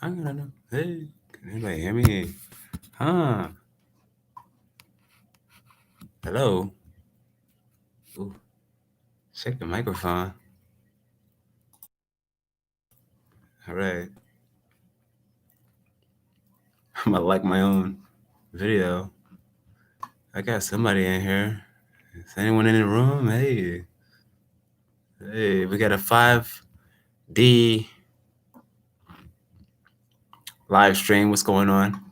I don't know. Hey, can anybody hear me? Huh? Hello? Ooh, check the microphone. All right. I'm gonna like my own video. I got somebody in here. Is anyone in the room? Hey. Hey, we got a 5D live stream. What's going on?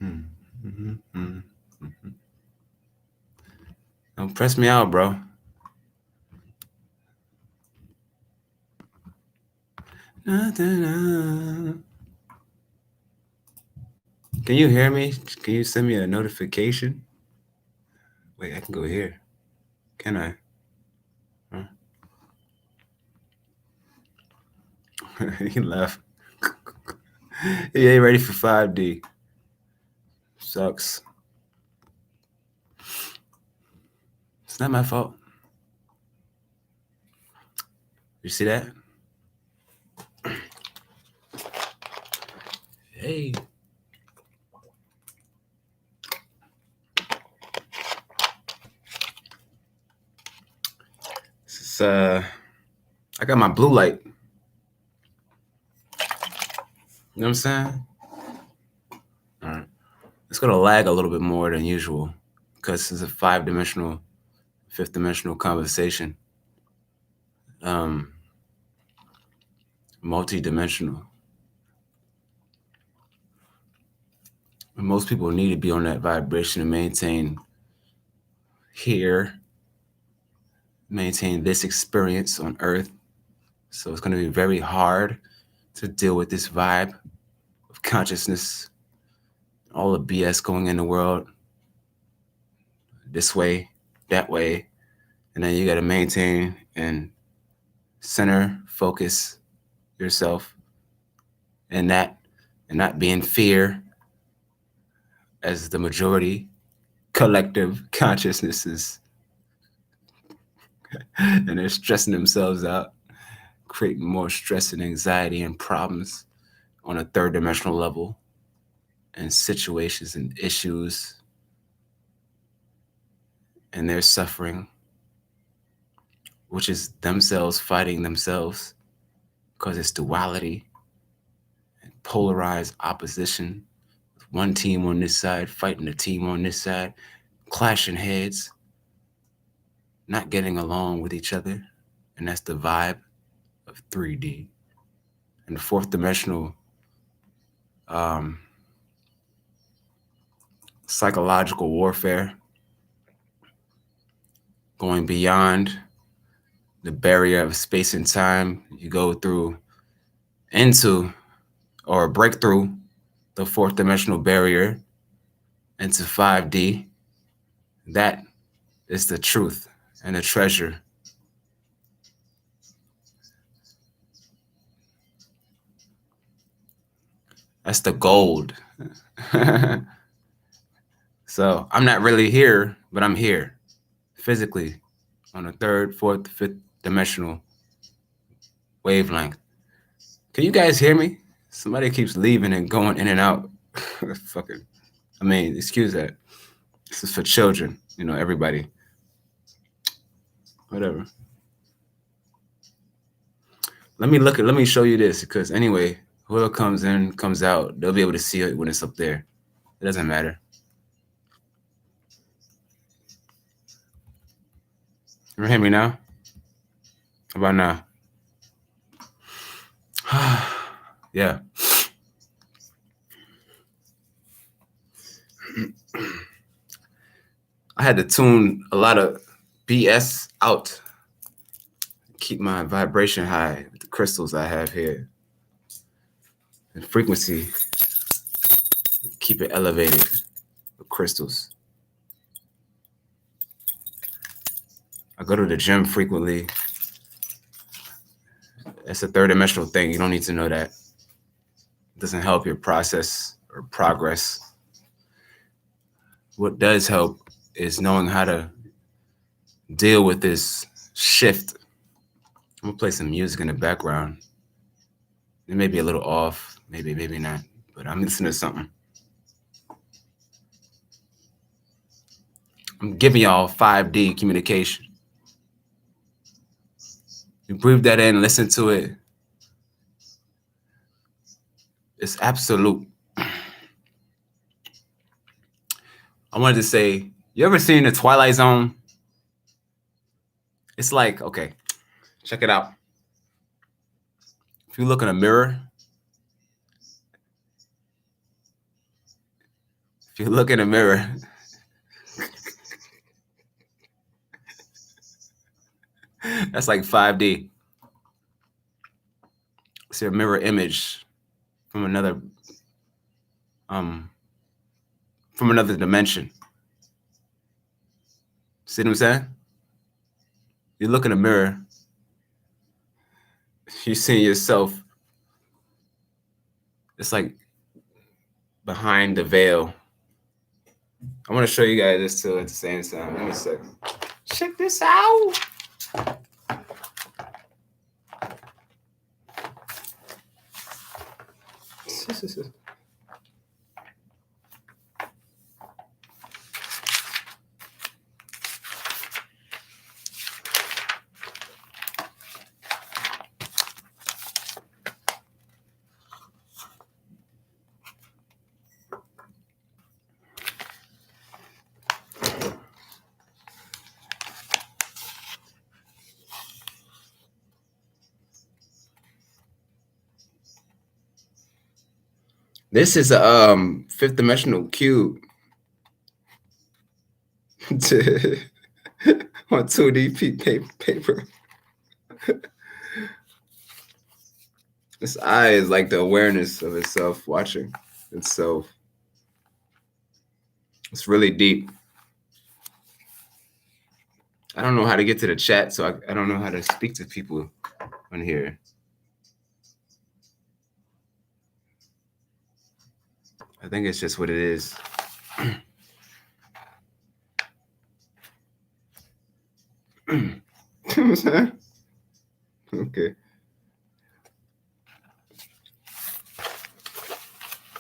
Mm-hmm. Don't press me out, bro. Can you hear me? Can you send me a notification? Wait, I can go here. Can I? Huh? He left. He ain't ready for 5D. Sucks. It's not my fault. You see that? Hey. This is, I got my blue light. You know what I'm saying? All right. It's going to lag a little bit more than usual because it's a 5-dimensional, 5th-dimensional conversation. Multi-dimensional. Most people need to be on that vibration to maintain this experience on Earth. So it's going to be very hard to deal with this vibe of consciousness, all the BS going in the world, this way, that way. And then you got to maintain and center, focus yourself in that, and not be in fear as the majority collective consciousnesses. And they're stressing themselves out, creating more stress and anxiety and problems on a 3rd-dimensional level, and situations and issues, and they're suffering, which is themselves fighting themselves because it's duality and polarized opposition. One team on this side fighting a team on this side, clashing heads, not getting along with each other. And that's the vibe of 3D. And the 4th-dimensional psychological warfare, going beyond the barrier of space and time. You go through into or break through the 4th-dimensional barrier into 5D. That is the truth and the treasure. That's the gold. So I'm not really here, but I'm here physically on a 3rd, 4th, 5th dimensional wavelength. Can you guys hear me? Somebody keeps leaving and going in and out. Fucking, excuse that. This is for children, everybody. Whatever. Let me show you this, because anyway, whoever comes in, comes out, they'll be able to see it when it's up there. It doesn't matter. You hear me now? How about now? Yeah. I had to tune a lot of BS out. Keep my vibration high with the crystals I have here. And frequency. Keep it elevated with crystals. I go to the gym frequently. It's a 3rd-dimensional thing. You don't need to know that. It doesn't help your process or progress. What does help is knowing how to deal with this shift. I'm gonna play some music in the background. It may be a little off, maybe not, but I'm listening to something. I'm giving y'all 5D communication. You breathe that in, listen to it. It's absolute. I wanted to say, you ever seen The Twilight Zone? It's like, okay, check it out. If you look in a mirror, that's like 5D. It's a mirror image from another dimension. See what I'm saying? You look in a mirror, you see yourself. It's like behind the veil. I want to show you guys this too at the same time. Give me a second. Check this out. This is a fifth dimensional cube on 2D paper. This eye is like the awareness of itself, watching itself. It's really deep. I don't know how to get to the chat, so I don't know how to speak to people on here. I think it's just what it is. Okay.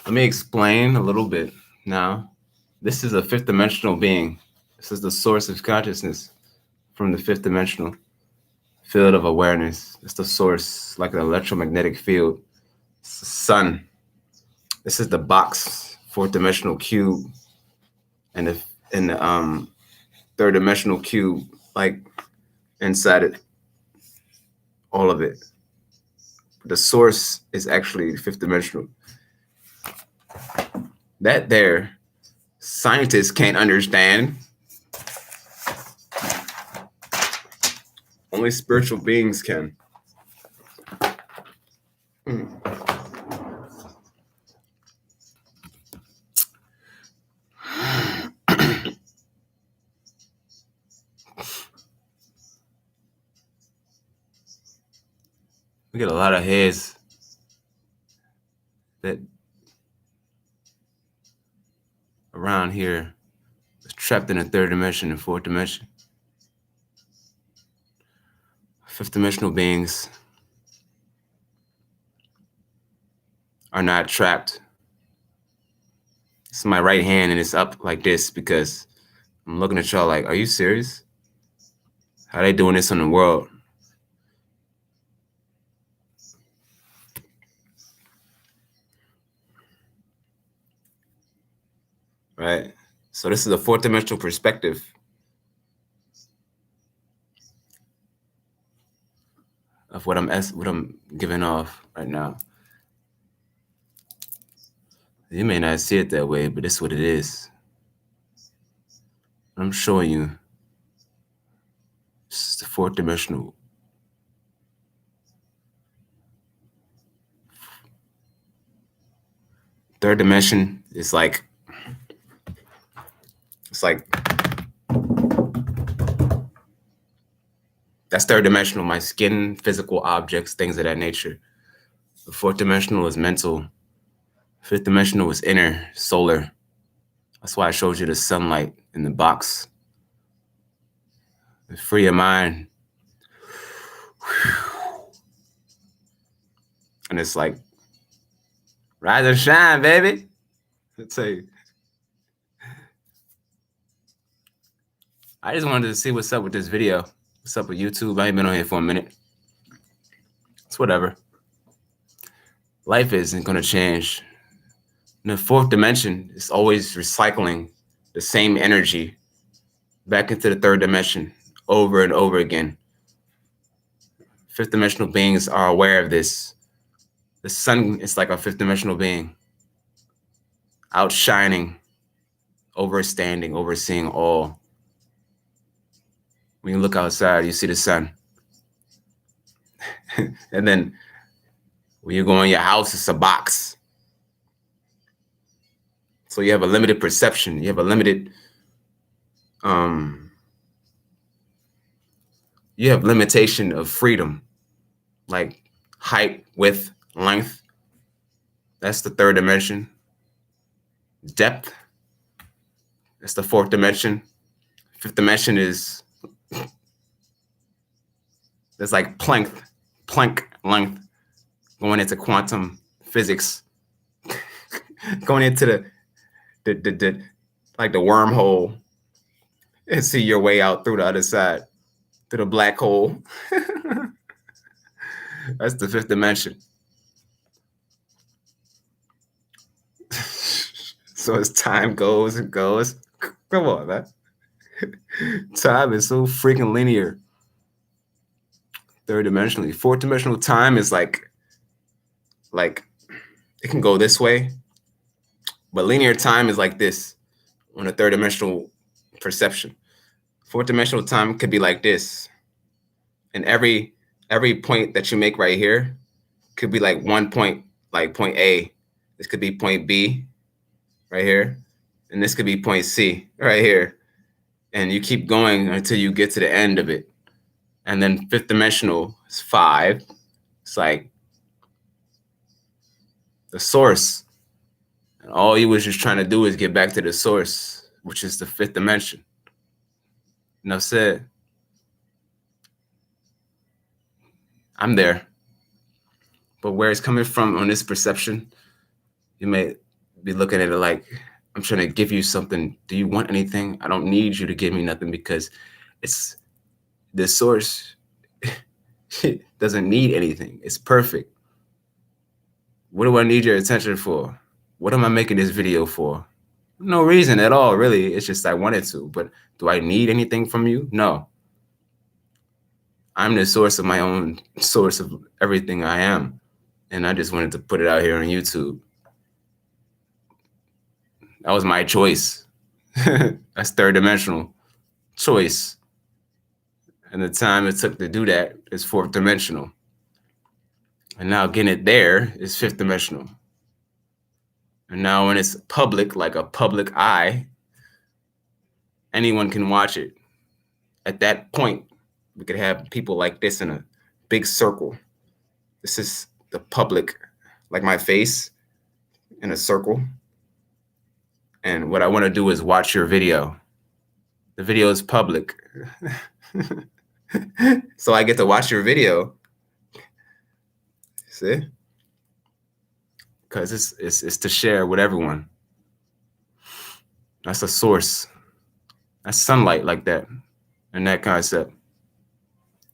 Let me explain a little bit now. This is a fifth dimensional being. This is the source of consciousness from the fifth dimensional field of awareness. It's the source, like an electromagnetic field. It's the sun. This is the box, fourth dimensional cube, and the third dimensional cube, like inside it, all of it. The source is actually fifth dimensional. That there, scientists can't understand. Only spiritual beings can. We get a lot of heads that around here is trapped in a third dimension and fourth dimension. Fifth dimensional beings are not trapped. It's my right hand and it's up like this because I'm looking at y'all like, are you serious? How they doing this in the world? Right? So this is a fourth dimensional perspective. Of what I'm giving off right now. You may not see it that way, but this is what it is. I'm showing you. This is the fourth dimensional. Third dimension is like, it's like, that's third dimensional, my skin, physical objects, things of that nature. The fourth dimensional is mental. Fifth dimensional is inner, solar. That's why I showed you the sunlight in the box. Free your mind. and it's like, rise and shine, baby. I tell you, I just wanted to see what's up with this video. What's up with YouTube? I ain't been on here for a minute. It's whatever. Life isn't gonna change. In the fourth dimension, it's always recycling the same energy back into the third dimension over and over again. Fifth dimensional beings are aware of this. The sun is like a fifth dimensional being, outshining, overstanding, overseeing all. When you look outside, you see the sun. And then when you go in your house, it's a box. So you have a limited perception. You have a limited, you have limitation of freedom, like height, width, length. That's the third dimension. Depth. That's the fourth dimension. Fifth dimension is, there's like Planck length, going into quantum physics, going into the like the wormhole, and see your way out through the other side, through the black hole. That's the fifth dimension. So as time goes and goes, come on, man. Time is so freaking linear. Third dimensionally. Fourth dimensional time is like it can go this way, but linear time is like this on a third dimensional perception. Fourth dimensional time could be like this. And every point that you make right here could be like one point, like point A. This could be point B right here. And this could be point C right here. And you keep going until you get to the end of it. And then fifth dimensional is 5. It's like the source. And all you was just trying to do is get back to the source, which is the fifth dimension. Enough said. I'm there. But where it's coming from on this perception, you may be looking at it like, I'm trying to give you something. Do you want anything? I don't need you to give me nothing, because it's the source. It doesn't need anything. It's perfect. What do I need your attention for? What am I making this video for? No reason at all, really. It's just I wanted to. But do I need anything from you? No. I'm the source of my own source of everything I am. And I just wanted to put it out here on YouTube. That was my choice. That's third dimensional choice. And the time it took to do that is fourth dimensional. And now getting it there is fifth dimensional. And now when it's public, like a public eye, anyone can watch it. At that point, we could have people like this in a big circle. This is the public, like my face in a circle. And what I want to do is watch your video. The video is public. So I get to watch your video. See? Because it's to share with everyone. That's a source. That's sunlight like that. And that concept.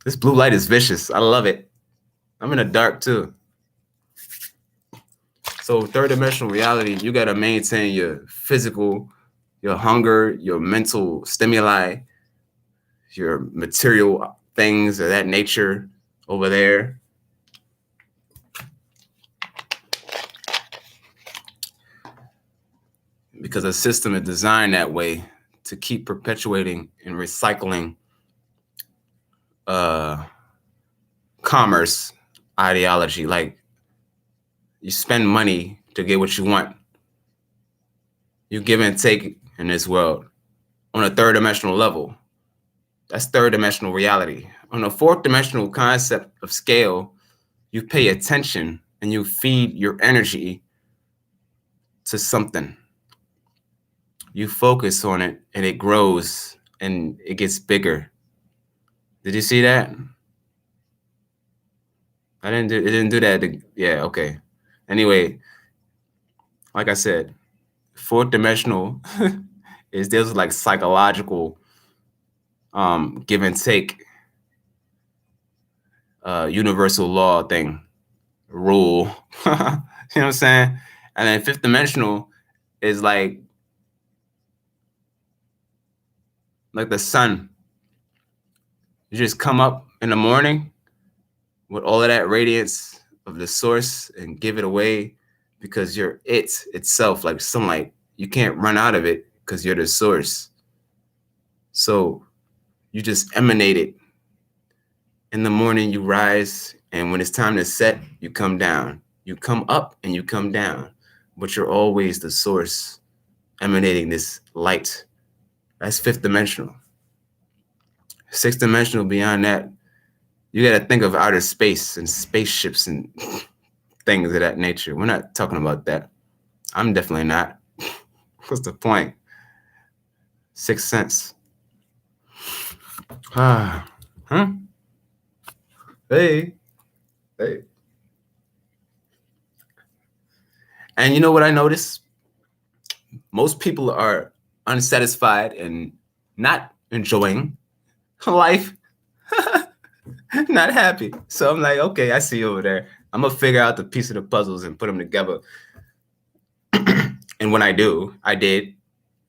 This blue light is vicious. I love it. I'm in the dark too. So third dimensional reality, you got to maintain your physical, your hunger, your mental stimuli, your material things of that nature over there. Because a system is designed that way to keep perpetuating and recycling commerce ideology. Like, you spend money to get what you want. You give and take in this world on a third dimensional level. That's third dimensional reality. On a fourth dimensional concept of scale, you pay attention and you feed your energy to something. You focus on it and it grows and it gets bigger. Did you see that? It didn't do that. Yeah, okay. Anyway, like I said, fourth dimensional is there's like psychological give and take universal law thing rule. You know what I'm saying? And then fifth dimensional is like the sun. You just come up in the morning with all of that radiance of the source and give it away because you're it itself, like sunlight. You can't run out of it because you're the source. So you just emanate it. In the morning, you rise, and when it's time to set, you come down. You come up and you come down, but you're always the source emanating this light. That's fifth dimensional. Sixth dimensional, beyond that, you got to think of outer space and spaceships and things of that nature. We're not talking about that. I'm definitely not. What's the point? Sixth sense. Huh? Hey. And you know what I noticed? Most people are unsatisfied and not enjoying life, not happy. So I'm like, okay, I see you over there. I'm gonna figure out the piece of the puzzles and put them together. And when I do, I did, and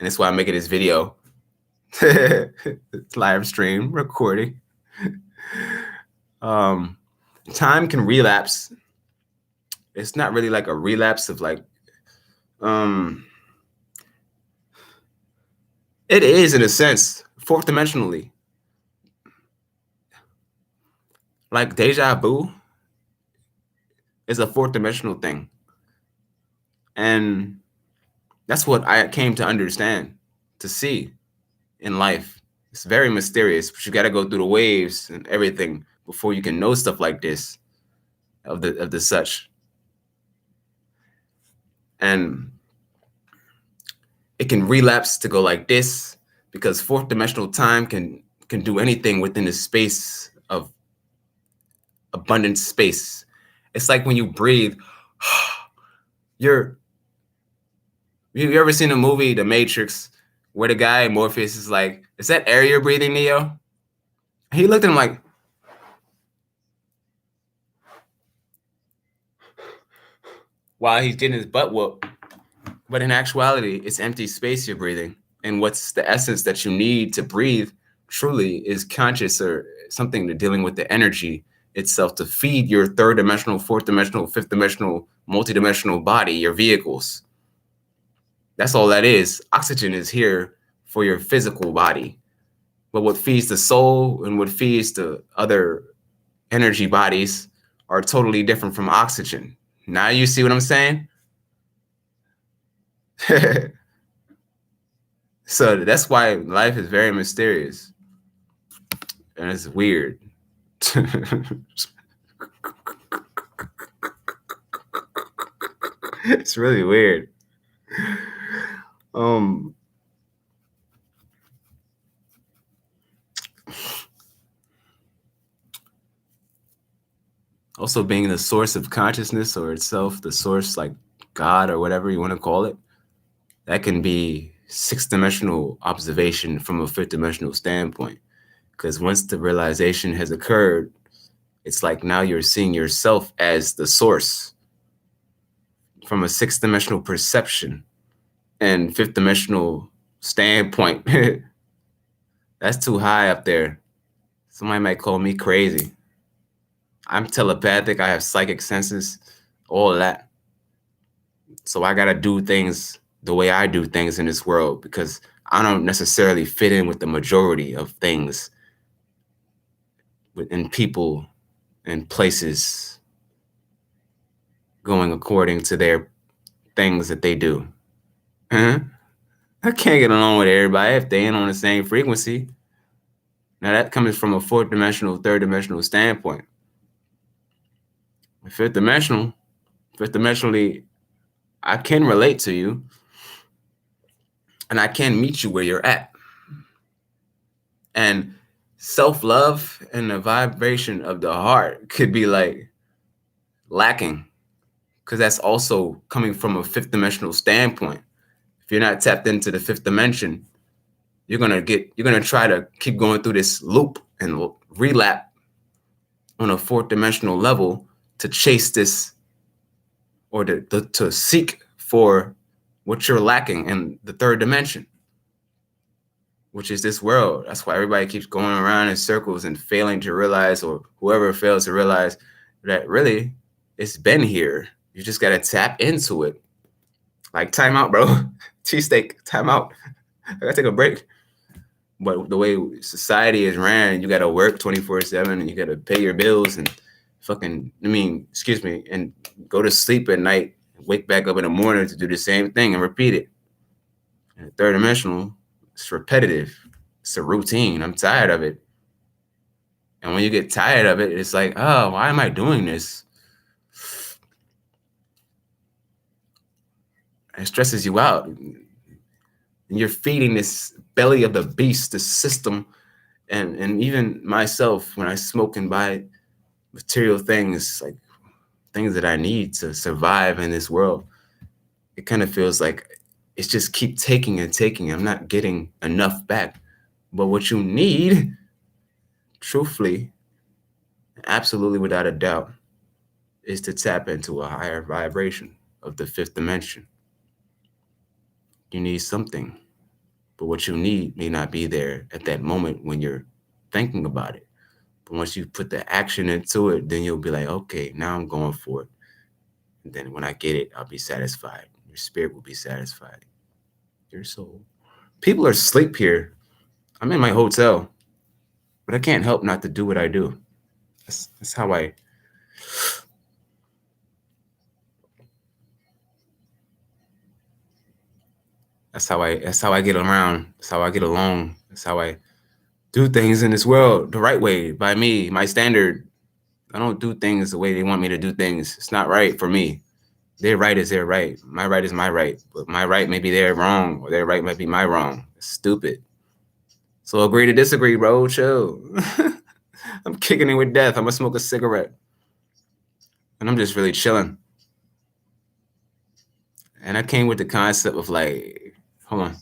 that's why I'm making this video. It's live stream recording. Time can relapse. It's not really like a relapse of like, it is in a sense, fourth dimensionally. Like deja vu is a fourth dimensional thing. And that's what I came to understand, to see in life. It's very mysterious, but you got to go through the waves and everything before you can know stuff like this of the such. And it can relapse to go like this because fourth dimensional time can do anything within the space of abundant space. It's like when you breathe, you ever seen a movie, The Matrix, where the guy Morpheus is like, "Is that air you're breathing, Neo?" He looked at him like, while he's getting his butt whooped. But in actuality, it's empty space you're breathing. And what's the essence that you need to breathe truly is conscious or something to dealing with the energy itself to feed your third dimensional, fourth dimensional, fifth dimensional, multi-dimensional body, your vehicles. That's all that is. Oxygen is here for your physical body. But what feeds the soul and what feeds the other energy bodies are totally different from oxygen. Now you see what I'm saying? So that's why life is very mysterious. And it's weird. It's really weird. Also being the source of consciousness or itself, the source like God or whatever you want to call it, that can be sixth dimensional observation from a fifth dimensional standpoint. Because once the realization has occurred, it's like now you're seeing yourself as the source from a sixth dimensional perception and fifth dimensional standpoint. That's too high up there. Somebody might call me crazy. I'm telepathic. I have psychic senses, all of that. So I got to do things the way I do things in this world because I don't necessarily fit in with the majority of things within people and places going according to their things that they do. Huh? I can't get along with everybody if they ain't on the same frequency. Now that comes from a fourth dimensional, third dimensional standpoint. Fifth dimensionally, I can relate to you and I can meet you where you're at. And self-love and the vibration of the heart could be like, lacking, because that's also coming from a fifth dimensional standpoint. If you're not tapped into the fifth dimension, you're gonna try to keep going through this loop and relap on a fourth dimensional level to chase this, or to seek for what you're lacking in the third dimension, which is this world. That's why everybody keeps going around in circles and failing to realize, or whoever fails to realize, that really it's been here. You just gotta tap into it. Like, time out, bro. Cheesesteak, time out. I gotta take a break. But the way society is ran, you gotta work 24/7 and you gotta pay your bills and and go to sleep at night, wake back up in the morning to do the same thing and repeat it. And the third dimensional, it's repetitive. It's a routine. I'm tired of it. And when you get tired of it, it's like, oh, why am I doing this? It stresses you out. And you're feeding this belly of the beast, this system. And even myself, when I smoke and buy material things, like things that I need to survive in this world, it kind of feels like it's just keep taking and taking. I'm not getting enough back. But what you need, truthfully, absolutely without a doubt, is to tap into a higher vibration of the fifth dimension. You need something, but what you need may not be there at that moment when you're thinking about it. But once you put the action into it, then you'll be like, okay, now I'm going for it. And then when I get it, I'll be satisfied. Your spirit will be satisfied. Your soul. People are asleep here. I'm in my hotel, but I can't help not to do what I do. That's how I. That's how I. That's how I get around. That's how I get along. That's how I do things in this world the right way, by me, my standard. I don't do things the way they want me to do things. It's not right for me. Their right is their right. My right is my right. But my right may be their wrong, or their right might be my wrong. It's stupid. So agree to disagree, bro. Chill. I'm kicking it with death. I'm gonna smoke a cigarette. And I'm just really chilling. And I came with the concept of like, hold on.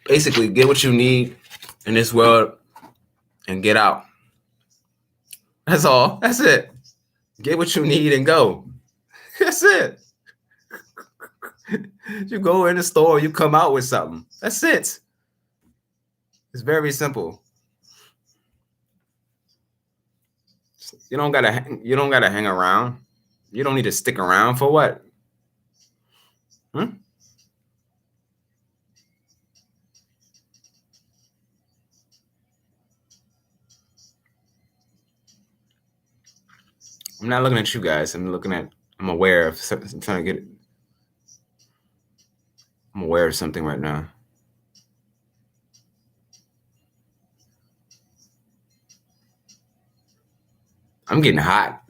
Basically, get what you need in this world and get out. That's all. That's it. Get what you need and go. That's it. You go in the store, you come out with something. That's it. It's very simple. You don't gotta hang around. You don't need to stick around for what? Hmm? I'm not looking at you guys. I'm aware of something. I'm trying to get it. I'm aware of something right now. I'm getting hot.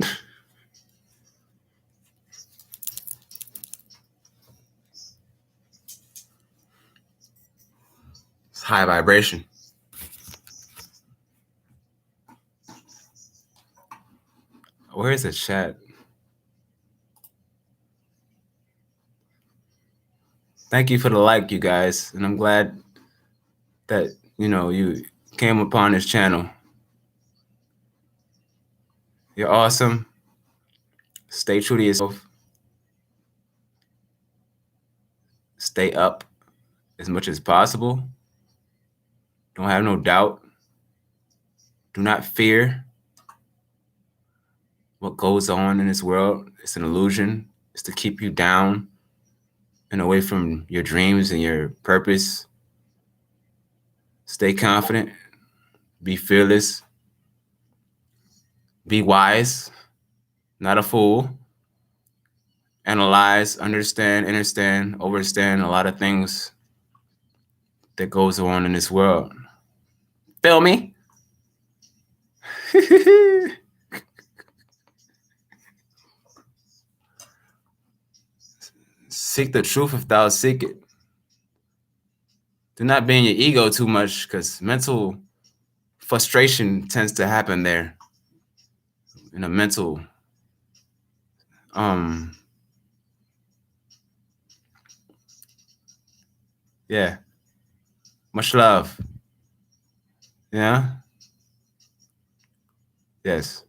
It's high vibration. Where is the chat? Thank you for the like, you guys. And I'm glad that, you came upon this channel. You're awesome. Stay true to yourself. Stay up as much as possible. Don't have no doubt. Do not fear what goes on in this world. It's an illusion. It's to keep you down and away from your dreams and your purpose. Stay confident. Be fearless. Be wise, not a fool. Analyze, understand, overstand a lot of things that goes on in this world. Feel me? Seek the truth if thou seek it. Do not be in your ego too much, because mental frustration tends to happen there. In a mental yeah. Much love. Yeah. Yes.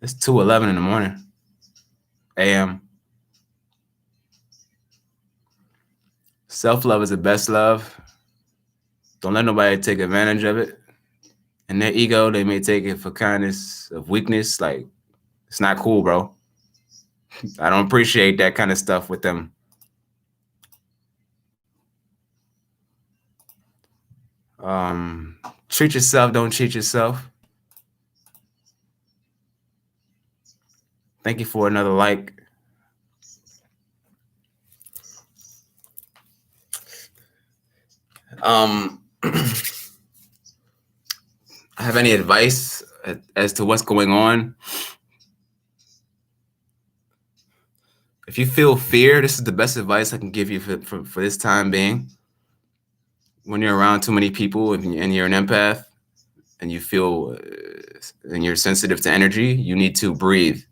It's 2:11 in the morning. AM. Self-love is the best love. Don't let nobody take advantage of it. And their ego, they may take it for kindness of weakness. Like, it's not cool, bro. I don't appreciate that kind of stuff with them. Treat yourself, don't cheat yourself. Thank you for another like. Have any advice as to what's going on? If you feel fear, this is the best advice I can give you for this time being. When you're around too many people and you're an empath and you feel and you're sensitive to energy, you need to breathe.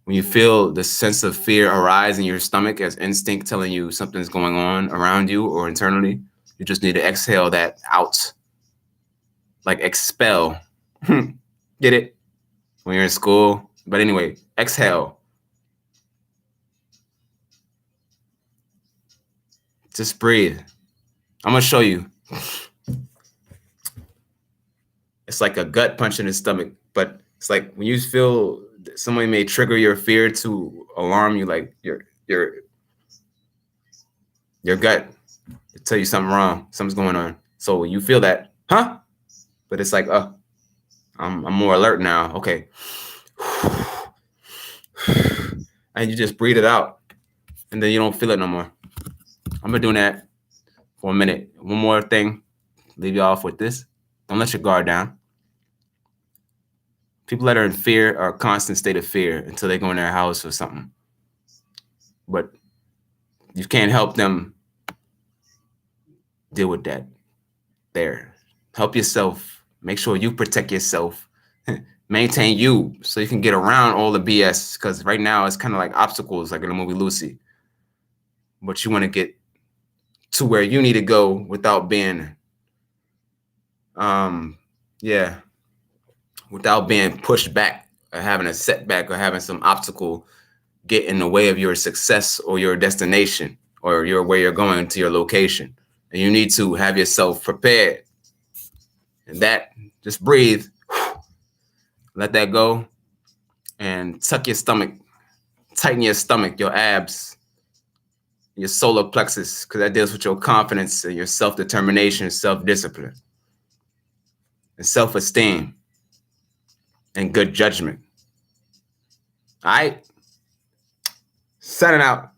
When you feel the sense of fear arise in your stomach as instinct telling you something's going on around you or internally, you just need to exhale that out. Like expel. Get it? When you're in school. But anyway, exhale. Just breathe. I'm going to show you. It's like a gut punch in the stomach. But it's like when you feel somebody may trigger your fear to alarm you, like your gut to tell you something wrong, something's going on. So when you feel that, huh? But it's like, I'm more alert now. Okay. And you just breathe it out. And then you don't feel it no more. I'm been doing that for a minute. One more thing. Leave you off with this. Don't let your guard down. People that are in fear are a constant state of fear until they go in their house or something. But you can't help them deal with that. There. Help yourself. Make sure you protect yourself. Maintain you so you can get around all the BS. Because right now it's kind of like obstacles, like in the movie Lucy. But you want to get to where you need to go without being, without being pushed back or having a setback or having some obstacle get in the way of your success or your destination or where you're going to your location. And you need to have yourself prepared. And that, just breathe, let that go, and tuck your stomach, tighten your stomach, your abs, your solar plexus, because that deals with your confidence and your self-determination, self-discipline, and self-esteem, and good judgment. All right? Signing out.